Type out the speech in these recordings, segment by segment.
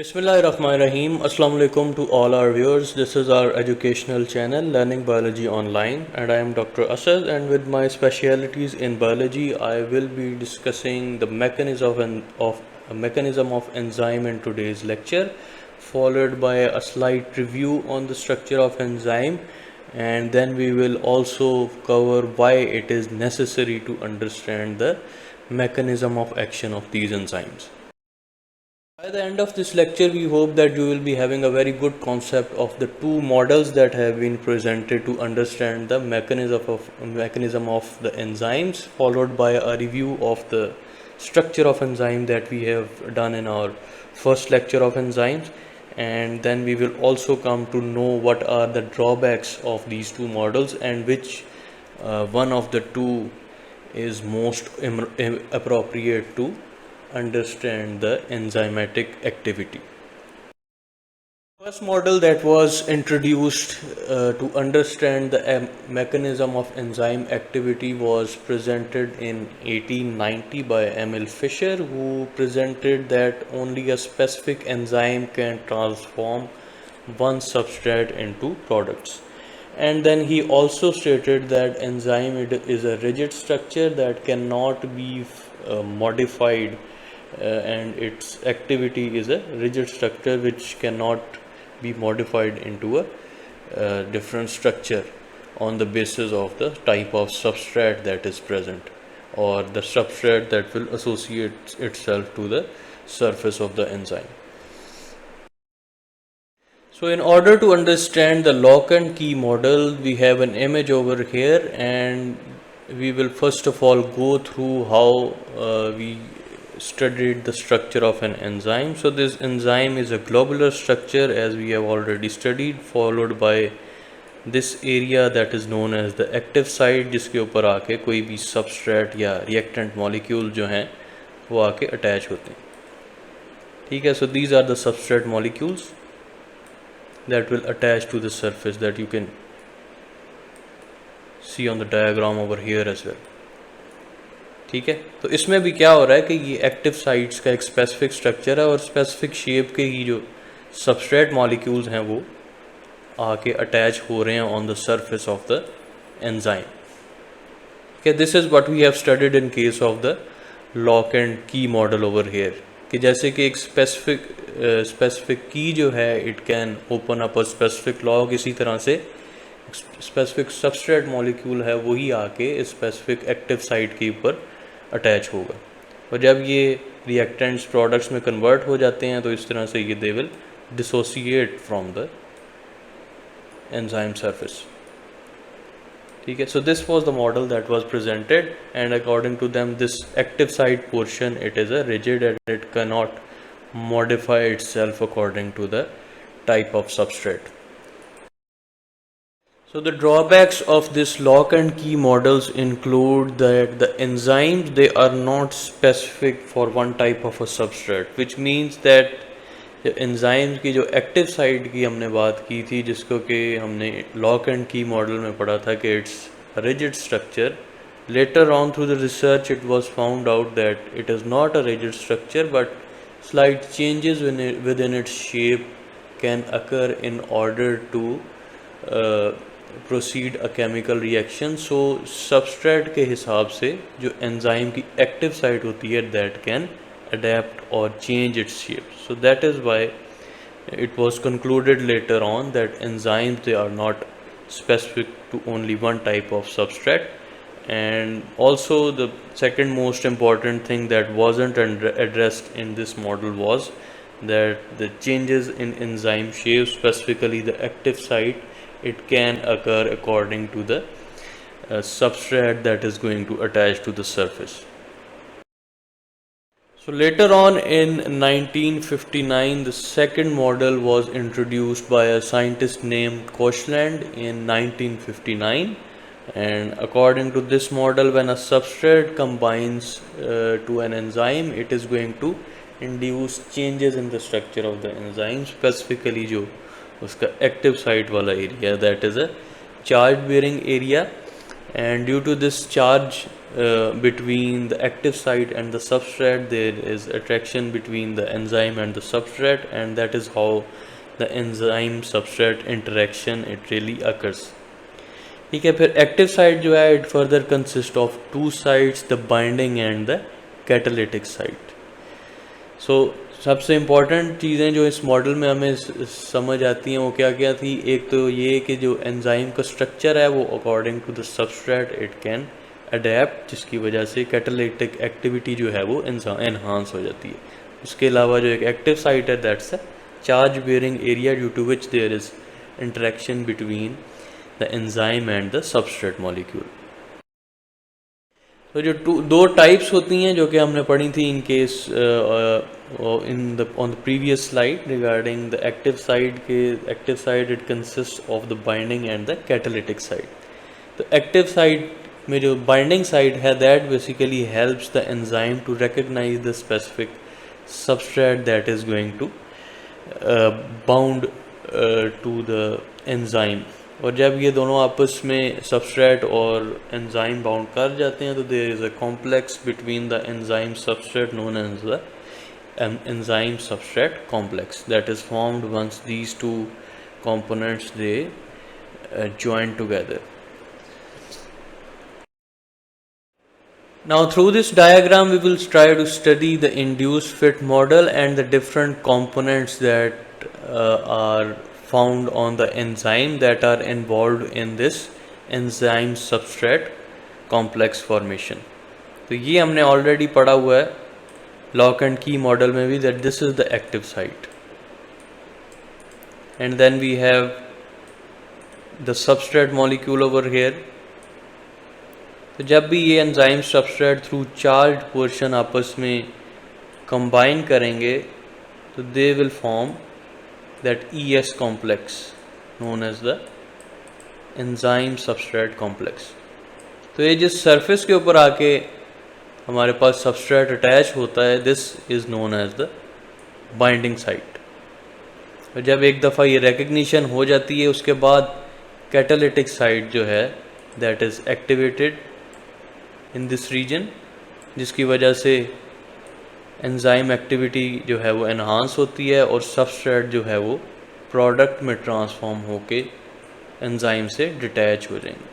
Bismillahirrahmanirrahim. Assalamu alaikum to all our viewers. This is our educational channel Learning Biology Online, and I am Dr. Asad, and with my specialities in biology I will be discussing the mechanism of enzyme in today's lecture, followed by a slight review on the structure of enzyme, and then we will also cover why it is necessary to understand the mechanism of action of these enzymes. By the end of this lecture, we hope that you will be having a very good concept of the two models that have been presented to understand the mechanism of the enzymes, followed by a review of the structure of enzyme that we have done in our first lecture of enzymes, and then we will also come to know what are the drawbacks of these two models and which one of the two is most appropriate to understand the enzymatic activity. First model that was introduced to understand the mechanism of enzyme activity was presented in 1890 by Emil Fischer, who presented that only a specific enzyme can transform one substrate into products. And then he also stated that enzyme is a rigid structure that cannot be modified, and its activity is a rigid structure which cannot be modified into a different structure on the basis of the type of substrate that is present, or the substrate that will associate itself to the surface of the enzyme. So in order to understand the lock and key model, we have an image over here, and we will first of all go through how we studied the structure of an enzyme. So this enzyme is a globular structure, as we have already studied, followed by this area that is known as the active site, जिसके ऊपर आके कोई भी substrate या reactant molecule जो हैं वो आके attach होते हैं. ठीक है, so these are the substrate molecules that will attach to the surface that you can see on the diagram over here as well. ठीक है, तो इसमें भी क्या हो रहा है कि ये एक्टिव साइट्स का एक स्पेसिफिक स्ट्रक्चर है और स्पेसिफिक शेप के ही जो सबस्ट्रेट मॉलिक्यूल्स हैं वो आके अटैच हो रहे हैं on the surface of the enzyme. okay, this is what we have studied in case of the lock and key model over here, कि जैसे कि एक स्पेसिफिक की जो है it can open up a specific lock, इसी तरह से specific substrate molecule है वही आके स्पेसिफिक एक्टिव साइट के ऊपर अटैच होगा, और जब ये रिएक्टेंट्स प्रोडक्ट्स में कन्वर्ट हो जाते हैं तो इस तरह से ये they will dissociate from the enzyme surface. ठीक है, so this was the model that was presented, and according to them this active site portion it is a rigid and it can not modify itself according to the type of substrate. So the drawbacks of this lock and key models include that the enzymes, they are not specific for one type of a substrate, which means that enzymes की जो active side की हमने बात की थी, जिसको कि हमने lock and key model में पढ़ा था कि it's a rigid structure. Later on through the research it was found out that it is not a rigid structure, but slight changes within its shape can occur in order to proceed a chemical reaction. So substrate के हिसाब से जो enzyme की active site होती है that can adapt or change its shape. So that is why it was concluded later on that enzymes, they are not specific to only one type of substrate. And also the second most important thing that wasn't addressed in this model was that the changes in enzyme shape, specifically the active site, it can occur according to the substrate that is going to attach to the surface. So later on in 1959 the second model was introduced by a scientist named Koshland in 1959. And according to this model, when a substrate combines to an enzyme, it is going to induce changes in the structure of the enzyme, specifically जो उसका active site वाला area, that is a charge bearing area, and due to this charge between the active site and the substrate, there is attraction between the enzyme and the substrate, and that is how the enzyme substrate interaction it really occurs. ठीक है, फिर active site जो है it further consist of two sites, the binding and the catalytic site. So सबसे important चीज़ें जो इस model में हमें समझ आती हैं वो क्या क्या थी. एक तो ये कि जो एंजाइम का स्ट्रक्चर है वो according to the substrate it can adapt, जिसकी वजह से कैटालिटिक एक्टिविटी जो है वो एनहांस हो जाती है. उसके अलावा जो एक एक्टिव साइट है that's a charge bearing area due to which there is interaction between the enzyme and the substrate molecule. तो जो दो टाइप्स होती हैं जो कि हमने पढ़ी थी in case on the previous slide regarding the active side के active side it consist of the binding and the catalytic side. तो एक्टिव साइड में जो बाइंडिंग साइड है that basically helps the enzyme to recognize the specific substrate that is going to bound to the enzyme. और जब ये दोनों आपस में सबस्ट्रेट और एंजाइम बाउंड कर जाते हैं तो there is a complex between the enzyme substrate known as the enzyme substrate complex that is formed once these two components they join together. Now through this diagram we will try to study the induced fit model and the different components that are found on the enzyme that are involved in this enzyme substrate complex formation. तो ये हमने already पढ़ा हुआ है lock and key model में भी that this is the active site and then we have the substrate molecule over here. तो जब भी ये enzyme substrate through charge portion आपस में कंबाइन करेंगे तो they will form that ES complex known as the enzyme substrate complex. तो ये जिस सरफेस के ऊपर आके हमारे पास सबस्ट्रेट अटैच होता है this is known as the binding site. और जब एक दफ़ा ये रिकग्निशन हो जाती है उसके बाद कैटालिटिक साइट जो है that is activated in this region, जिसकी वजह से एंजाइम एक्टिविटी जो है वो एनहांस होती है और सबस्ट्रेट जो है वो प्रोडक्ट में ट्रांसफॉर्म होके एंजाइम से डिटैच हो जाएंगे.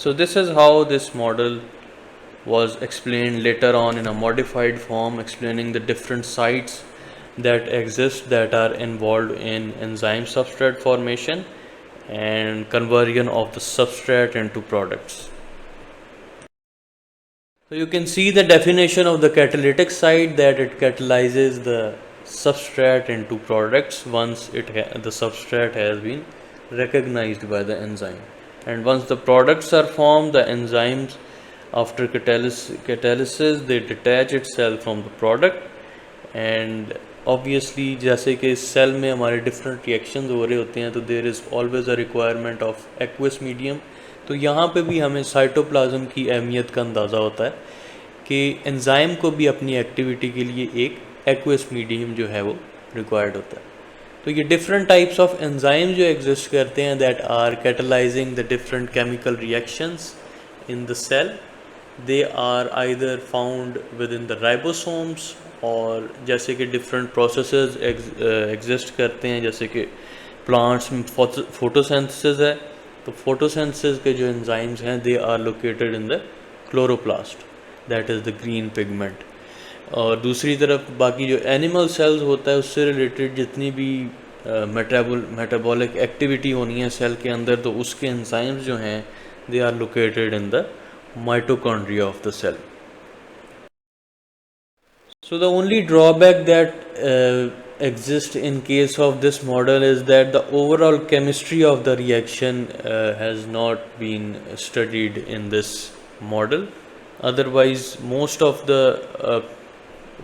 So this is how this model was explained later on in a modified form explaining the different sites that exist that are involved in enzyme substrate formation and conversion of the substrate into products. So you can see the definition of the catalytic site that it catalyzes the substrate into products once the substrate has been recognized by the enzyme, and once the products are formed the enzymes after catalysis they detach itself from the product and obviously जैसे कि इस cell में हमारे different reactions हो रहे होते हैं तो there is always a requirement of aqueous medium. तो यहाँ पे भी हमें साइटोप्लाज्म की अहमियत का अंदाज़ा होता है कि एंजाइम को भी अपनी एक्टिविटी के लिए एक एक्वस मीडियम जो है वो रिक्वायर्ड होता है. तो ये डिफरेंट टाइप्स ऑफ एंजाइम जो एग्जिस्ट करते हैं that are catalysing the different chemical reactions in the cell. They are either found within the ribosomes और जैसे कि different processes exist करते हैं जैसे कि plants में photosynthesis है तो photosynthesis के जो enzymes हैं they are located in the chloroplast that is the green pigment. और दूसरी तरफ बाकी जो animal cells होता है उससे related जितनी भी metabolic activity होनी है cell के अंदर तो उसके enzymes जो हैं they are located in the mitochondria of the cell. So the only drawback that exists in case of this model is that the overall chemistry of the reaction has not been studied in this model. Otherwise most of the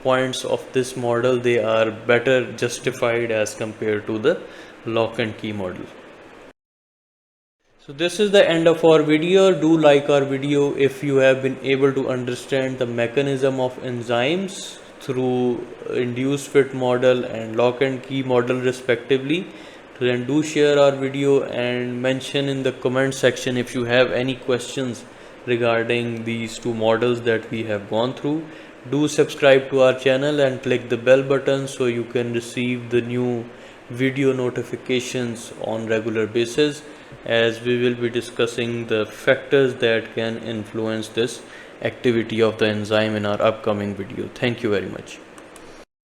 points of this model they are better justified as compared to the lock and key model. So this is the end of our video. Do like our video if you have been able to understand the mechanism of enzymes through induced fit model and lock and key model respectively. Then do share our video and mention in the comment section if you have any questions regarding these two models that we have gone through. Do subscribe to our channel and click the bell button so you can receive the new video notifications on regular basis, as we will be discussing the factors that can influence this activity of the enzyme in our upcoming video. Thank you very much.